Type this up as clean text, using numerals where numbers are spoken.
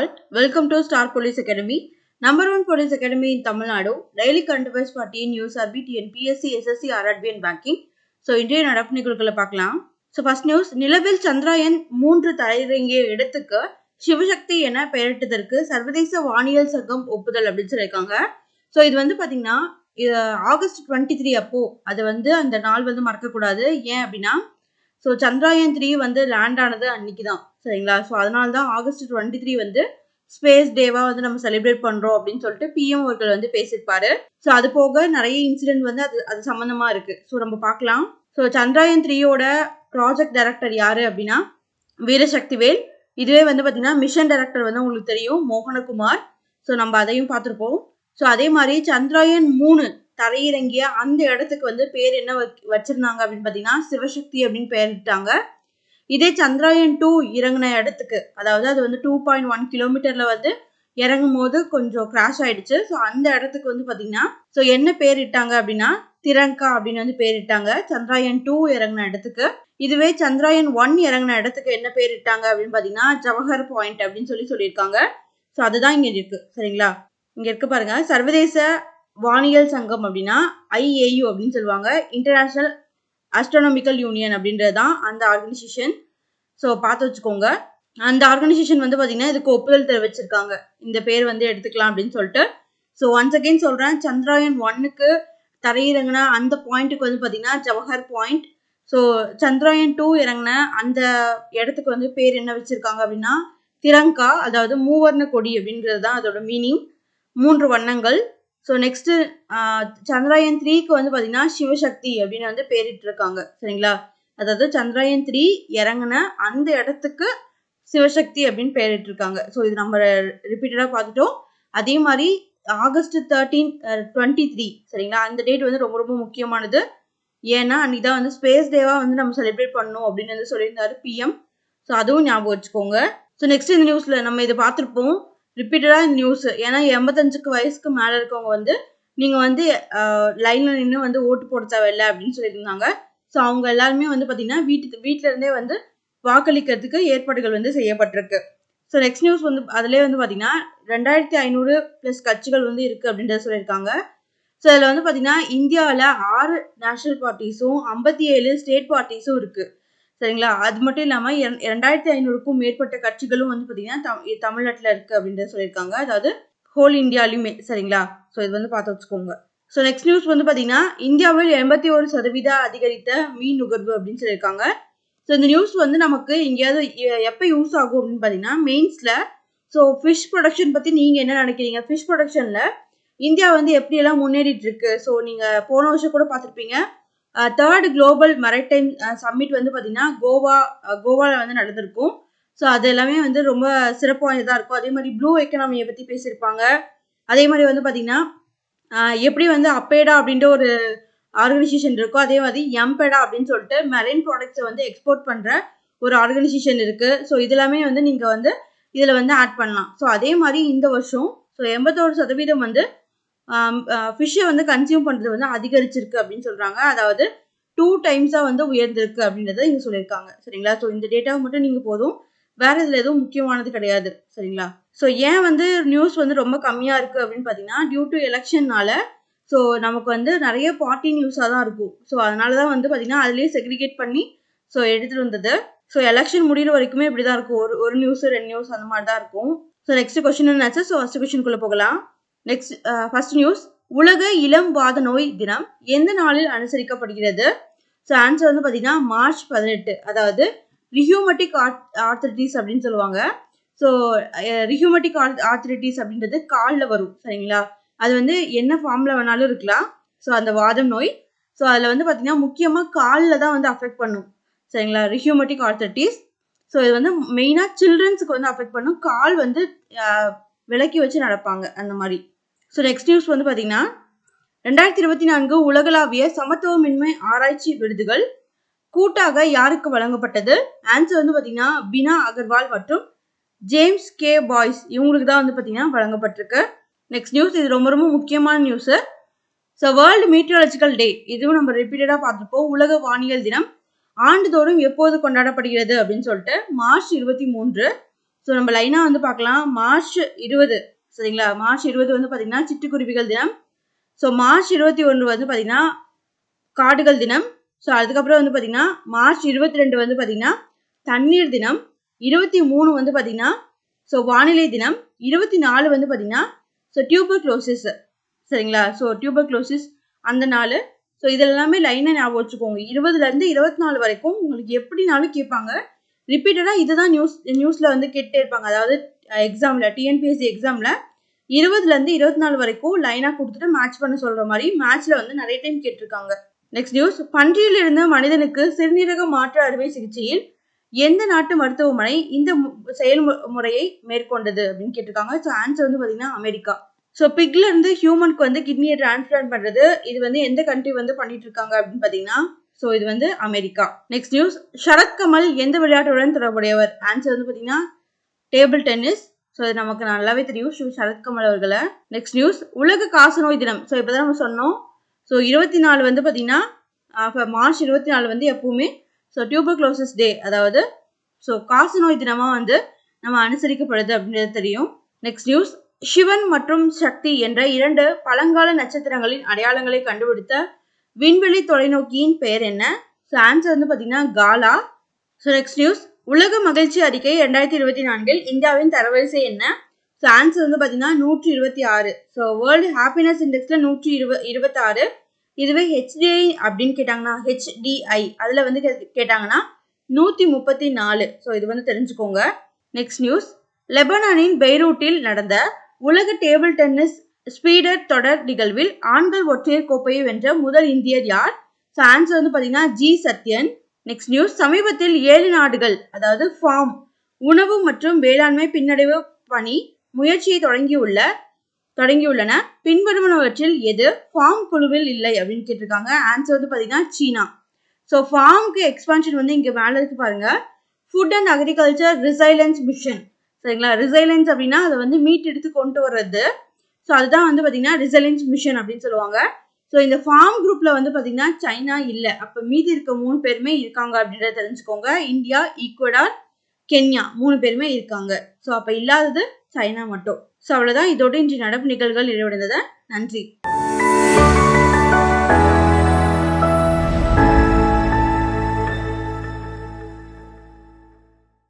all. Welcome to Star Police Academy, number one police academy in Tamil Nadu. Daily current affairs for TN News, RBT and PSC, SSC, RRB and Banking. So, இன்றைய நடப்பு நிகழ்வுகளை பார்க்கலாம். So, first news, நிலவில் சந்திராயன் 3 தரையிறங்கிய இடத்துக்கு சிவசக்தி என பெயரிட்டதற்கு சர்வதேச வானியல் சங்கம் ஒப்புதல் அப்படின்னு சொல்லியிருக்காங்க. ஸோ இது வந்து பார்த்தீங்கன்னா ஆகஸ்ட் 23 அப்போ அது வந்து அந்த நாள் வந்து மறக்கக்கூடாது. ஏன் அப்படின்னா ஸோ சந்திராயன் 3 வந்து லேண்ட் ஆனது அன்னைக்கு தான், சரிங்களா? ஸோ அதனால தான் ஆகஸ்ட் 23 வந்து ஸ்பேஸ் டேவா வந்து நம்ம செலிப்ரேட் பண்றோம் அப்படின்னு சொல்லிட்டு பிஎம் அவர்கள் வந்து பேசியிருப்பாரு. ஸோ அது போக நிறைய இன்சிடென்ட் வந்து அது சம்பந்தமா இருக்கு. ஸோ நம்ம பார்க்கலாம். ஸோ சந்திராயன் 3யோட ப்ராஜெக்ட் டைரக்டர் யாரு அப்படின்னா வீரசக்திவேல். இதுவே வந்து பார்த்தீங்கன்னா மிஷன் டைரக்டர் வந்து உங்களுக்கு தெரியும், மோகனகுமார். ஸோ நம்ம அதையும் பார்த்துருப்போம். ஸோ அதே மாதிரி சந்திராயன் 3 தரையிறங்கிய அந்த இடத்துக்கு வந்து பேர் என்ன வச்சிருந்தாங்க அப்படின்னு பார்த்தீங்கன்னா சிவசக்தி அப்படின்னு பெயரிட்டாங்க. இதே சந்திராயன் 2 இறங்கின இடத்துக்கு, அதாவது அது வந்து 2.1 கிலோமீட்டர்ல வந்து இறங்கும் போது கொஞ்சம் கிராஷ் ஆயிடுச்சு. ஸோ அந்த இடத்துக்கு வந்து பார்த்தீங்கன்னா ஸோ என்ன பேரிட்டாங்க அப்படின்னா திரங்கா அப்படின்னு வந்து பேரிட்டாங்க சந்திராயன் 2 இறங்கின இடத்துக்கு. இதுவே சந்திராயன் 1 இறங்கின இடத்துக்கு என்ன பேரிட்டாங்க அப்படின்னு பார்த்தீங்கன்னா ஜவஹர் பாயிண்ட் அப்படின்னு சொல்லியிருக்காங்க. ஸோ அதுதான் இங்க இருக்கு, சரிங்களா? இங்க இருக்கு பாருங்க, சர்வதேச வானியல் சங்கம் அப்படின்னா IAU அப்படின்னு சொல்லுவாங்க, இன்டர்நேஷனல் ஆஸ்ட்ரோனாமிக்கல் யூனியன் அப்படின்றதுதான் அந்த ஆர்கனைசேஷன். ஸோ பார்த்து வச்சுக்கோங்க. அந்த ஆர்கனைசேஷன் வந்து பார்த்தீங்கன்னா இதுக்கு ஒப்புதல் தெரிவிச்சிருக்காங்க, இந்த பேர் வந்து எடுத்துக்கலாம் அப்படின்னு சொல்லிட்டு. ஸோ ஒன்ஸ் அகெயின் சொல்றேன், சந்திராயன் 1க்கு தரையிறங்கின அந்த பாயிண்ட்டுக்கு வந்து பார்த்தீங்கன்னா ஜவஹர் பாயிண்ட். ஸோ சந்திராயன் 2 இறங்கின அந்த இடத்துக்கு வந்து பேர் என்ன வச்சிருக்காங்க அப்படின்னா திரங்கா, அதாவது மூவர்ண கொடி அப்படின்றது தான் அதோட மீனிங், 3 வண்ணங்கள். ஸோ நெக்ஸ்ட் சந்திராயன் 3க்கு வந்து பார்த்தீங்கன்னா சிவசக்தி அப்படின்னு வந்து பேரிட்டு இருக்காங்க, சரிங்களா? அதாவது சந்திராயன் 3 இறங்கின அந்த இடத்துக்கு சிவசக்தி அப்படின்னு பெயரிட்டு இருக்காங்க. ஸோ இது நம்ம ரிப்பீட்டடாக பார்த்துட்டோம். அதே மாதிரி ஆகஸ்ட் 23, சரிங்களா? அந்த டேட் வந்து ரொம்ப ரொம்ப முக்கியமானது. ஏன்னா அன்னைக்கு தான் வந்து ஸ்பேஸ் டேவா வந்து நம்ம செலிப்ரேட் பண்ணணும் அப்படின்னு வந்து சொல்லியிருந்தாரு பிஎம். ஸோ அதுவும் ஞாபகம் வச்சுக்கோங்க. ஸோ நெக்ஸ்ட் இந்த நியூஸ்ல நம்ம இதை பார்த்துருப்போம் ரிப்பீட்டடா இந்த நியூஸ். ஏன்னா 85 வயசுக்கு மேல இருக்கவங்க வந்து நீங்க வந்து லைன்ல நின்று வந்து ஓட்டு போட தேவையில்லை அப்படின்னு சொல்லியிருந்தாங்க. ஸோ அவங்க எல்லாருமே வந்து பார்த்தீங்கன்னா வீட்டுல இருந்தே வந்து வாக்களிக்கிறதுக்கு ஏற்பாடுகள் வந்து செய்யப்பட்டிருக்கு. ஸோ நெக்ஸ்ட் நியூஸ் வந்து அதுலேயே வந்து பார்த்தீங்கன்னா 2500+ கட்சிகள் வந்து இருக்கு அப்படின்றத சொல்லியிருக்காங்க. ஸோ அதில் வந்து பார்த்தீங்கன்னா இந்தியாவில் 6 நேஷனல் பார்ட்டிஸும் 57 ஸ்டேட் பார்ட்டிஸும் இருக்கு, சரிங்களா? அது மட்டும் இல்லாமல் 2500க்கும் மேற்பட்ட கட்சிகளும் வந்து பார்த்தீங்கன்னா தமிழ்நாட்டில் இருக்கு அப்படின்றத சொல்லியிருக்காங்க, அதாவது ஹோல் இந்தியாலையுமே, சரிங்களா? ஸோ இது வந்து பார்த்து வச்சுக்கோங்க. ஸோ நெக்ஸ்ட் நியூஸ் வந்து பார்த்தீங்கன்னா இந்தியாவில் 81% அதிகரித்த மீன் நுகர்வு அப்படின்னு சொல்லியிருக்காங்க. ஸோ இந்த நியூஸ் வந்து நமக்கு எங்கேயாவது எப்போ யூஸ் ஆகும் அப்படின்னு பார்த்தீங்கன்னா மெயின்ஸில். ஸோ ஃபிஷ் ப்ரொடக்ஷன் பற்றி நீங்கள் என்ன நினைக்கிறீங்க? ஃபிஷ் ப்ரொடக்ஷனில் இந்தியா வந்து எப்படியெல்லாம் முன்னேறிட்டு இருக்கு? ஸோ நீங்கள் போன வருஷம் கூட பார்த்துருப்பீங்க, 3rd குளோபல் மெரைடைம் சம்மிட் வந்து பார்த்தீங்கன்னா கோவாவில் வந்து நடந்திருக்கும். ஸோ அது எல்லாமே வந்து ரொம்ப சிறப்பு வாய்ந்ததாக இருக்கும். அதே மாதிரி ப்ளூ எக்கனாமியை பற்றி பேசியிருப்பாங்க. அதே மாதிரி வந்து பார்த்தீங்கன்னா எப்படி வந்து அப்பேடா அப்படின்ற ஒரு ஆர்கனைசேஷன் இருக்கும், அதே மாதிரி எம்பேடா அப்படின்னு சொல்லிட்டு மெரைன் ப்ராடக்ட்ஸை வந்து எக்ஸ்போர்ட் பண்ணுற ஒரு ஆர்கனைசேஷன் இருக்கு. ஸோ இதெல்லாமே வந்து நீங்கள் வந்து இதில் வந்து ஆட் பண்ணலாம். ஸோ அதே மாதிரி இந்த வருஷம் ஸோ 81% வந்து ஃபிஷ்ஷை வந்து கன்சியூம் பண்ணுறது வந்து அதிகரிச்சிருக்கு அப்படின்னு சொல்கிறாங்க. அதாவது 2 டைம்ஸாக வந்து உயர்ந்திருக்கு அப்படின்றத இங்கே சொல்லியிருக்காங்க, சரிங்களா? ஸோ இந்த டேட்டாவை மட்டும் நீங்கள் போதும், வேற இதில் எதுவும் முக்கியமானது கிடையாது, சரிங்களா? ஸோ ஏன் வந்து நியூஸ் வந்து ரொம்ப கம்மியாக இருக்குது அப்படின்னு பார்த்தீங்கன்னா டியூ டு எலெக்ஷன்னால ஸோ நமக்கு வந்து நிறைய பார்ட்டி நியூஸாக தான் இருக்கும். ஸோ அதனால தான் வந்து பார்த்தீங்கன்னா அதுலேயே செக்ரிகேட் பண்ணி ஸோ எடுத்துகிட்டு வந்தது. ஸோ எலெக்ஷன் முடிகிற வரைக்குமே இப்படி தான் இருக்கும், ஒரு நியூஸ் 2 நியூஸ் அந்த மாதிரி தான் இருக்கும். ஸோ நெக்ஸ்ட் கொஸ்டின் என்னாச்சு? ஸோ ஃபர்ஸ்ட் கொஸ்டினுக்குள்ளே போகலாம். நெக்ஸ்ட் ஃபர்ஸ்ட் நியூஸ், உலக இளம் வாத நோய் தினம் எந்த நாளில் அனுசரிக்கப்படுகிறது? ஸோ ஆன்சர் வந்து பார்த்தீங்கன்னா மார்ச் 18, அதாவது ரிஹ்யூமட்டிக் ஆர்த்ரைட்டிஸ் அப்படின்னு சொல்லுவாங்க. ஸோ ரிஹ்யூமட்டிக் ஆர்த்ரைட்டிஸ் அப்படின்றது காலில் வரும், சரிங்களா? அது வந்து என்ன ஃபார்மில் வேணாலும் இருக்கலாம். ஸோ அந்த வாதம் நோய் ஸோ அதில் வந்து பார்த்தீங்கன்னா முக்கியமாக காலில் தான் வந்து அஃபெக்ட் பண்ணும், சரிங்களா? ரிஹ்யூமட்டிக் ஆர்த்ரைட்டிஸ். ஸோ இது வந்து மெயினாக சில்ட்ரன்ஸுக்கு வந்து அஃபெக்ட் பண்ணும், கால் வந்து விலக்கி வச்சு நடப்பாங்க அந்த மாதிரி. ஸோ நெக்ஸ்ட் நியூஸ் வந்து பார்த்தீங்கன்னா 2024 உலகளாவிய சமத்துவமின்மை ஆராய்ச்சி விருதுகள் கூட்டாக யாருக்கு வழங்கப்பட்டது? ஆன்சர் வந்து பார்த்தீங்கன்னா பினா அகர்வால் மற்றும் ஜேம்ஸ் கே பாய்ஸ், இவங்களுக்கு தான் வந்து பார்த்தீங்கன்னா வழங்கப்பட்டிருக்கு. நெக்ஸ்ட் நியூஸ், இது ரொம்ப ரொம்ப முக்கியமான நியூஸ். ஸோ வேர்ல்டு மீட்டியாலஜிக்கல் டே, இதுவும் நம்ம ரிப்பீட்டடாக பார்த்துருப்போம். உலக வானியல் தினம் ஆண்டுதோறும் எப்போது கொண்டாடப்படுகிறது அப்படின்னு சொல்லிட்டு மார்ச் 23. ஸோ நம்ம லைனாக வந்து பார்க்கலாம். மார்ச் 20 சரிங்களா, மார்ச் 20 வந்து பார்த்தீங்கன்னா சிட்டுக்குருவிகள் தினம். ஸோ மார்ச் 21 வந்து பார்த்தீங்கன்னா காடுகள் தினம். ஸோ அதுக்கப்புறம் வந்து பார்த்தீங்கன்னா மார்ச் 22 வந்து பார்த்தீங்கன்னா தண்ணீர் தினம். 23 வந்து பார்த்தீங்கன்னா ஸோ வானிலை தினம். 24 வந்து பார்த்தீங்கன்னா ஸோ டியூபர்குலோசிஸ் சரிங்களா. ஸோ டியூபர்குலோசிஸ் அந்த நாள். ஸோ இதெல்லாமே லைனாக ஞாபகம் வச்சுக்கோங்க. 20லேருந்து 24 வரைக்கும் உங்களுக்கு எப்படினாலும் கேட்பாங்க. ரிப்பீட்டடாக இதுதான் நியூஸில் வந்து கேட்டே இருப்பாங்க. அதாவது எக்ஸாமில் டிஎன்பிஎஸ்சி எக்ஸாமில் 20லேருந்து 24 வரைக்கும் லைனாக கொடுத்துட்டு மேட்ச் பண்ண சொல்கிற மாதிரி மேட்ச்சில் வந்து நிறைய டைம் கேட்டிருக்காங்க. நெக்ஸ்ட் நியூஸ், பன்றியிலிருந்து மனிதனுக்கு சிறுநீரக மாற்று அறுவை சிகிச்சையில் எந்த நாட்டு மருத்துவமனை இந்த செயல்முறையை மேற்கொண்டது அப்படின்னு கேட்டிருக்காங்க. ஸோ ஆன்சர் வந்து பார்த்தீங்கன்னா அமெரிக்கா. ஸோ பிக்ல இருந்து ஹியூமனுக்கு வந்து கிட்னியை டிரான்ஸ்பிளான்ட் பண்ணுறது இது வந்து எந்த கண்ட்ரி வந்து பண்ணிட்டு இருக்காங்க அப்படின்னு பார்த்தீங்கன்னா ஸோ இது வந்து அமெரிக்கா. நெக்ஸ்ட் நியூஸ், சரத்கமல் எந்த விளையாட்டுடன் தொடர்புடையவர்? ஆன்சர் வந்து பார்த்தீங்கன்னா டேபிள் டென்னிஸ். ஸோ இது நமக்கு நல்லாவே தெரியும் சரத்கமல் அவர்களை. நெக்ஸ்ட் நியூஸ், உலக காசநோய் தினம். ஸோ இப்போ தான் நம்ம சொன்னோம். ஸோ 24 வந்து பார்த்தீங்கன்னா மார்ச் 24 வந்து எப்பவுமே ஸோ டியூபர்குலோசிஸ் டே, அதாவது ஸோ காசநோய் தினமாக வந்து நம்ம அனுசரிக்கப்படுது அப்படின்றது தெரியும். நெக்ஸ்ட் நியூஸ், சிவன் மற்றும் சக்தி என்ற 2 பழங்கால நட்சத்திரங்களின் அடையாளங்களை கண்டுபிடித்த விண்வெளி தொலைநோக்கியின் பெயர் என்ன? ஸோ ஆன்சர் வந்து பார்த்தீங்கன்னா காலா. ஸோ நெக்ஸ்ட் நியூஸ், உலக மகிழ்ச்சி அறிக்கை 2024 இந்தியாவின் தரவரிசை என்ன? ஸோ ஆன்சர் வந்து பார்த்தீங்கன்னா 126. ஸோ வேர்ல்டு ஹாப்பினஸ் இண்டெக்ஸில் 126. இதுவே ஹெச்டிஐ அப்படின்னு கேட்டாங்கன்னா ஹெச்டிஐ அதில் வந்து கேட்டாங்கன்னா 134. ஸோ இது வந்து தெரிஞ்சுக்கோங்க. நெக்ஸ்ட் நியூஸ், லெபனானின் பெய்ரூட்டில் நடந்த உலக டேபிள் டென்னிஸ் ஸ்பீடர் தொடர் நிகழ்வில் ஆண்கள் ஒற்றையர் கோப்பையை வென்ற முதல் இந்தியர் யார்? ஸோ ஆன்சர் வந்து பார்த்தீங்கன்னா ஜி சத்யன். நெக்ஸ்ட் நியூஸ், சமீபத்தில் 7 நாடுகள் அதாவது ஃபார்ம் உணவு மற்றும் வேளாண்மை பின்னடைவு பணி முயற்சியை தொடங்கியுள்ளன. பின்வருவனவற்றில் எது ஃபார்ம் குழுவில் இல்லை அப்படின்னு கேட்டிருக்காங்க. ஆன்சர் வந்து பார்த்தீங்கன்னா சீனா. ஸோ ஃபார்முக்கு எக்ஸ்பான்ஷன் வந்து இங்கே மேலே இருக்கு பாருங்க, food and agriculture resilience mission சரிங்களா. ரிசைலன்ஸ் அப்படின்னா அதை வந்து மீட் எடுத்து கொண்டு வர்றது. ஸோ அதுதான் வந்து பார்த்தீங்கன்னா ரிசைலன்ஸ் மிஷன் அப்படின்னு சொல்லுவாங்க. ஸோ இந்த ஃபார்ம் குரூப்ல வந்து பார்த்தீங்கன்னா சைனா இல்லை. அப்போ மீதி இருக்க 3 பேருமே இருக்காங்க அப்படின்றத தெரிஞ்சுக்கோங்க. இந்தியா, ஈக்குவடார், கென்யா 3 பேருமே இருக்காங்க. ஸோ அப்போ இல்லாதது சைனா மட்டும். ஸோ அவ்வளோதான். இதோட இன்று நடப்பு நிகழ்வுகள் நிறைவடைந்தது. நன்றி.